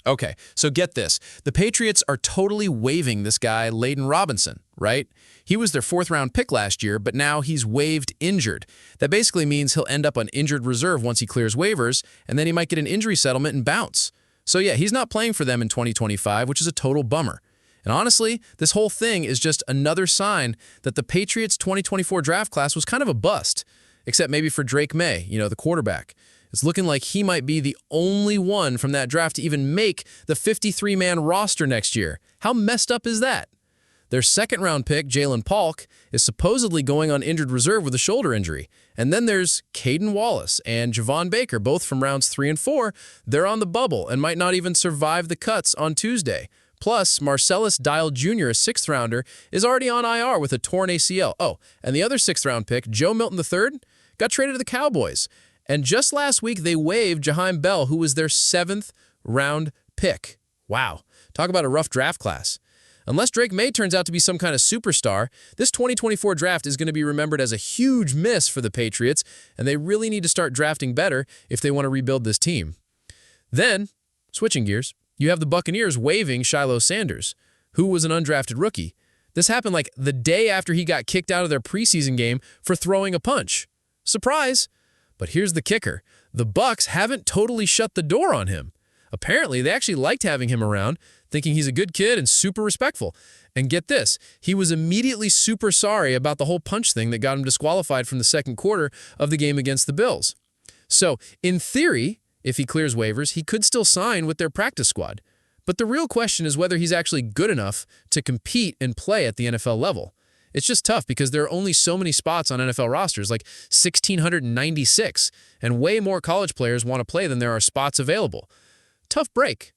Okay, so get this. The Patriots are totally waiving this guy, Layden Robinson, right? He was their fourth-round pick last year, but now he's waived injured. That basically means he'll end up on injured reserve once he clears waivers, and then he might get an injury settlement and bounce. So yeah, he's not playing for them in 2025, which is a total bummer. And honestly, this whole thing is just another sign that the Patriots' 2024 draft class was kind of a bust, except maybe for Drake May, the quarterback. It's looking like he might be the only one from that draft to even make the 53-man roster next year. How messed up is that? Their second-round pick, Jalen Polk, is supposedly going on injured reserve with a shoulder injury. And then there's Caden Wallace and Javon Baker, both from rounds 3 and 4. They're on the bubble and might not even survive the cuts on Tuesday. Plus, Marcellus Dial Jr., a sixth-rounder, is already on IR with a torn ACL. Oh, and the other sixth-round pick, Joe Milton III, got traded to the Cowboys. And just last week, they waived Jaheim Bell, who was their seventh-round pick. Wow. Talk about a rough draft class. Unless Drake May turns out to be some kind of superstar, this 2024 draft is going to be remembered as a huge miss for the Patriots, and they really need to start drafting better if they want to rebuild this team. Then, switching gears, you have the Buccaneers waiving Shiloh Sanders, who was an undrafted rookie. This happened like the day after he got kicked out of their preseason game for throwing a punch. Surprise! But here's the kicker. The Bucs haven't totally shut the door on him. Apparently, they actually liked having him around, thinking he's a good kid and super respectful. And get this, he was immediately super sorry about the whole punch thing that got him disqualified from the second quarter of the game against the Bills. So, in theory, if he clears waivers, he could still sign with their practice squad. But the real question is whether he's actually good enough to compete and play at the NFL level. It's just tough because there are only so many spots on NFL rosters, like 1,696, and way more college players want to play than there are spots available. Tough break.